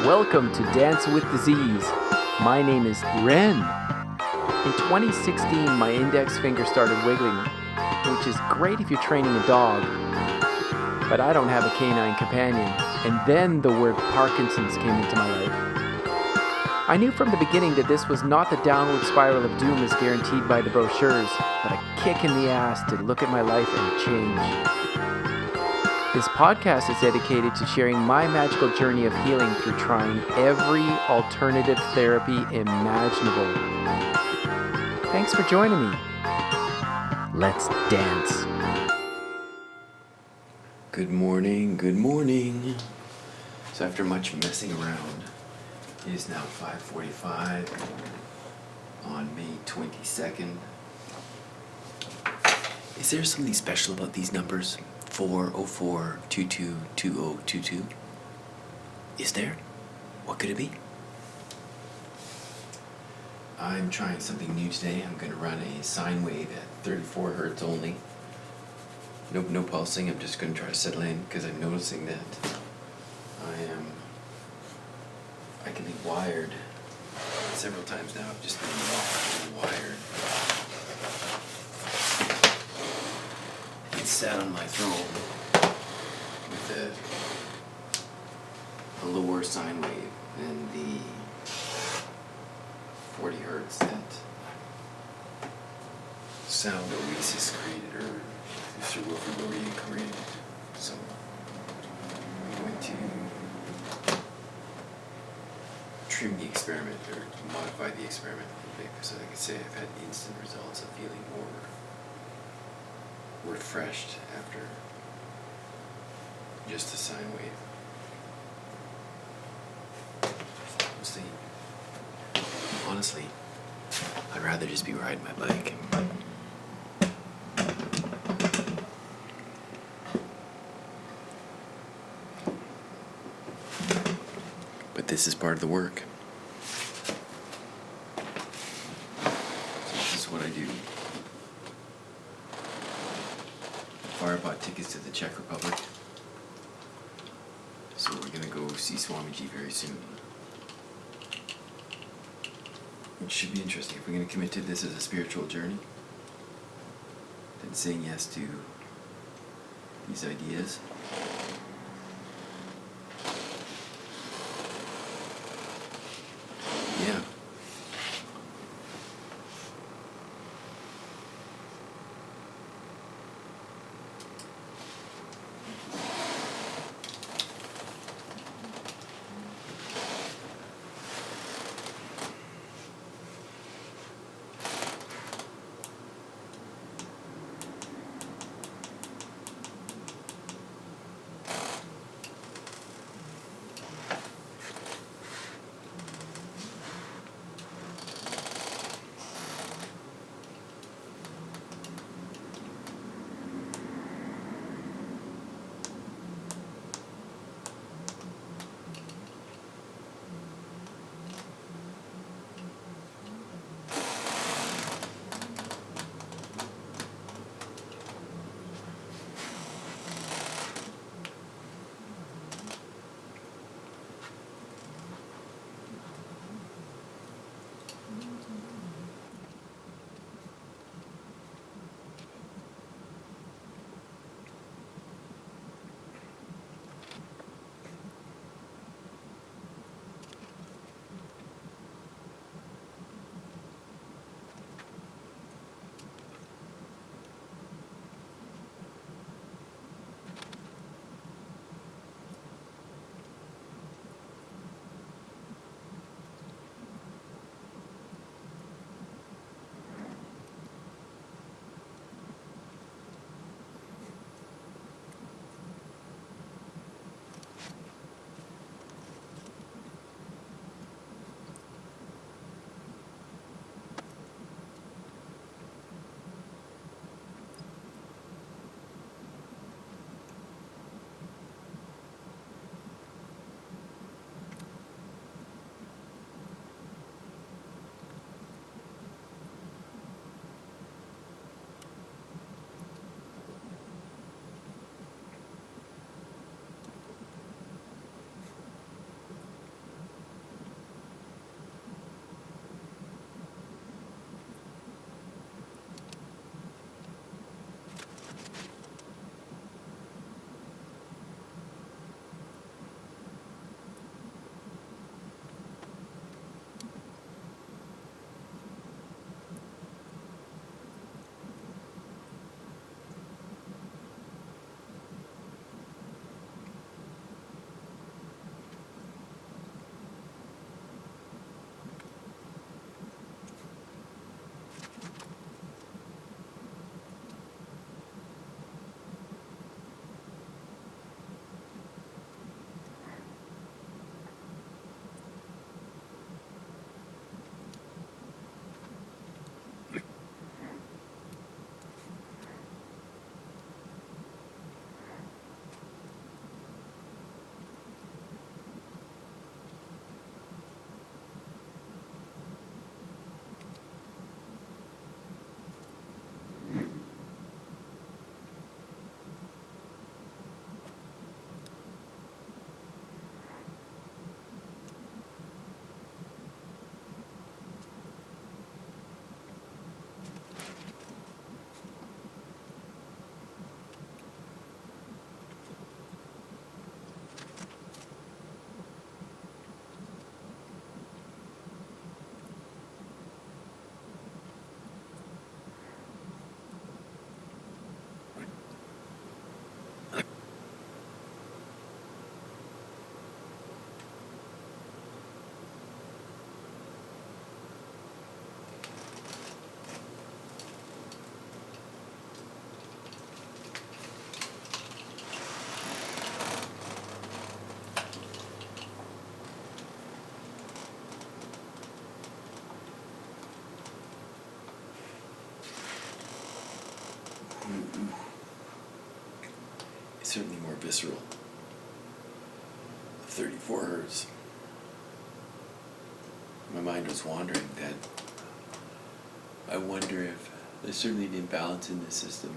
Welcome to Dance with Disease. My name is Ren. In 2016, my index finger started wiggling, which is great if you're training a dog, but I don't have a canine companion. And then the word Parkinsons came into my life. I knew from the beginning that this was not the downward spiral of doom as guaranteed by the brochures, but a kick in the ass to look at my life and change. This podcast is dedicated to sharing my magical journey of healing through trying every alternative therapy imaginable. Thanks for joining me. Let's dance. Good morning. So after much messing around, it is now 5:45 on May 22nd. Is there something special about these numbers? 404-22-2022? Is there? What could it be? I'm trying something new today. I'm going to run a sine wave at 34 hertz only. No pulsing. I'm just going to try to settle in because I'm noticing that I can be wired several times now. I've just been wired. It's sat on my throne with a lower sine wave than the 40 hertz that sound Oasis created, or Mr. Wilfred Laurier created. So I'm going to trim the experiment, or modify the experiment a little bit, so I can say I've had instant results of feeling more refreshed after just a sine wave. Honestly, I'd rather just be riding my bike. But this is part of the work. So this is what I do. I bought tickets to the Czech Republic. So we're going to go see Swamiji very soon. Which should be interesting. If we're going to commit to this as a spiritual journey, then saying yes to these ideas. Yeah. It's certainly more visceral. 34 hertz. My mind was wandering then. I wonder if there's certainly an imbalance in the system.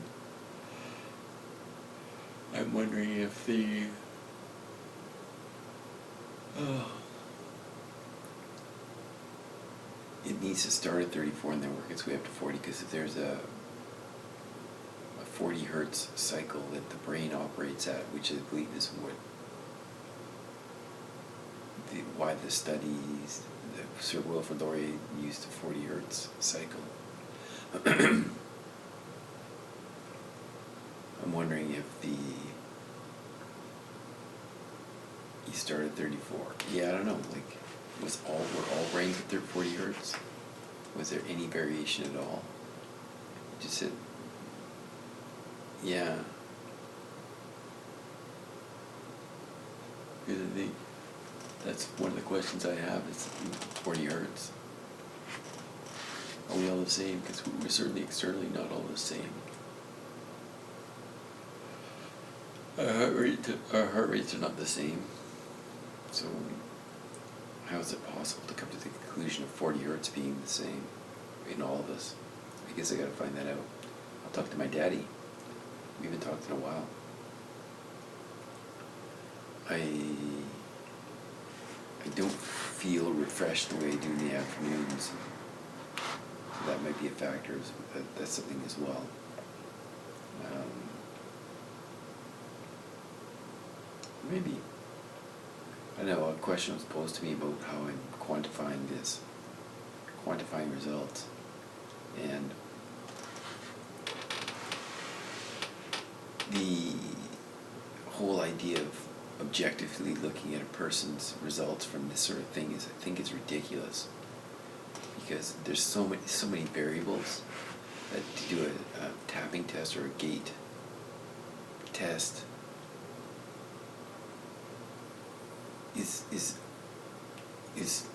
I'm wondering if it needs to start at 34 and then work its way up to 40, because if there's a 40 hertz cycle that the brain operates at, which I believe is why the studies, Sir Wilfrid Laurier used a 40 hertz cycle. I'm wondering if you start at 34. Yeah, I don't know. Like, were all brains at 40 hertz? Was there any variation at all? Just said, yeah. Because I think that's one of the questions I have is 40 hertz. Are we all the same? Because we're certainly externally not all the same. Our heart rates are not the same. So how is it possible to come to the conclusion of 40 hertz being the same in all of us? I guess I gotta find that out. I'll talk to my daddy. We haven't talked in a while. I don't feel refreshed the way I do in the afternoons. That might be a factor. That's something as well. Maybe. I know a question was posed to me about how I'm quantifying results. And the whole idea of objectively looking at a person's results from this sort of thing I think is ridiculous, because there's so many variables that to do a tapping test or a gait test is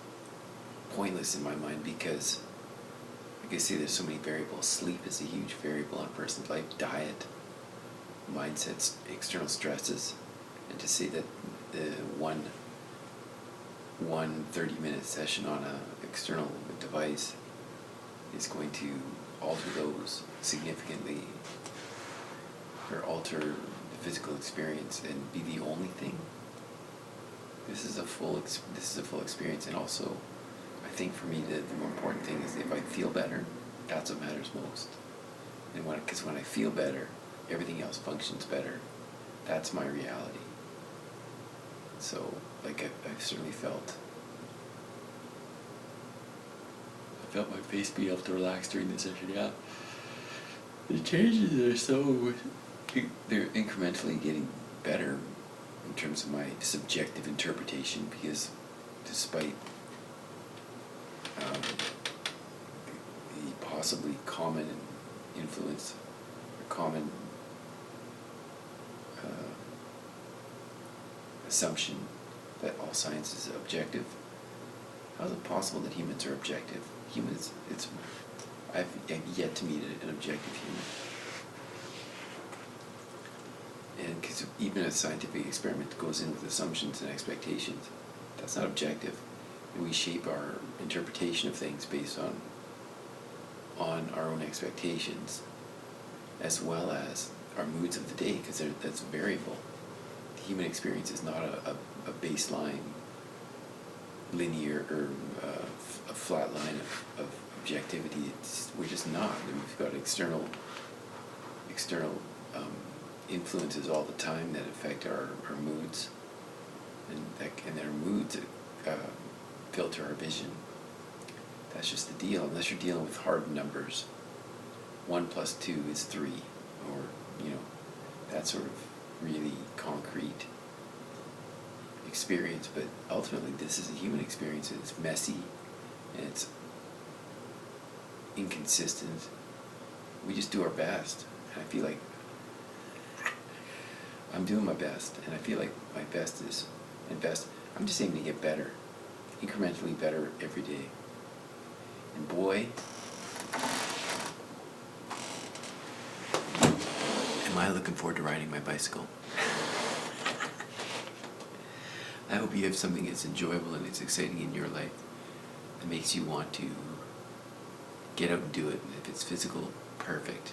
pointless in my mind, because like I say, there's so many variables. Sleep is a huge variable in a person's life, diet, mindsets, external stresses, and to say that one 30-minute session on an external device is going to alter those significantly, or alter the physical experience and be the only thing. This is a full experience, and also I think for me the more important thing is if I feel better, that's what matters most. And because when I feel better, everything else functions better. That's my reality. So, like, I've certainly felt my face be able to relax during the session. Yeah, the changes they're incrementally getting better in terms of my subjective interpretation, because despite the possibly common influence, or common assumption that all science is objective, how is it possible that humans are objective? Humans, I've yet to meet an objective human. And because even a scientific experiment goes in with assumptions and expectations, that's not objective. And we shape our interpretation of things based on our own expectations, as well as our moods of the day, because that's variable. The human experience is not a baseline, linear, or a flat line of objectivity. We're just not. We've got external influences all the time that affect our moods, and our moods filter our vision. That's just the deal. Unless you're dealing with hard numbers, 1 + 2 is 3, or that sort of really concrete experience. But ultimately, this is a human experience, and it's messy, and it's inconsistent. We just do our best, and I feel like I'm doing my best, and I feel like my best is, I'm just aiming to get better, incrementally better every day. And boy, Am I looking forward to riding my bicycle? I hope you have something that's enjoyable and it's exciting in your life that makes you want to get out and do it. And if it's physical, perfect.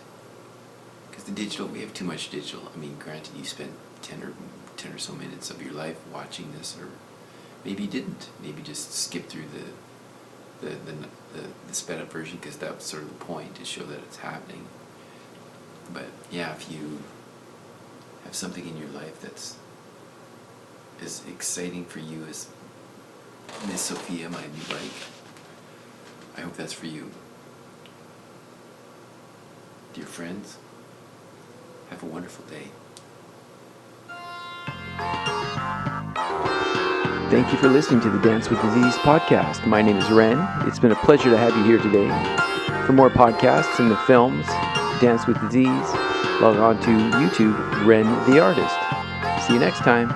Because the digital, we have too much digital. I mean, granted, you spent 10 or so minutes of your life watching this, or maybe you didn't. Maybe just skip through the sped up version, because that was sort of the point, to show that it's happening. But yeah, if you have something in your life that's as exciting for you as Miss Sophia, my new bike, I hope that's for you. Dear friends, have a wonderful day. Thank you for listening to the Dance with Disease podcast. My name is Ren. It's been a pleasure to have you here today. For more podcasts and the films, Dance with Disease, log on to YouTube, Ren the Artist. See you next time.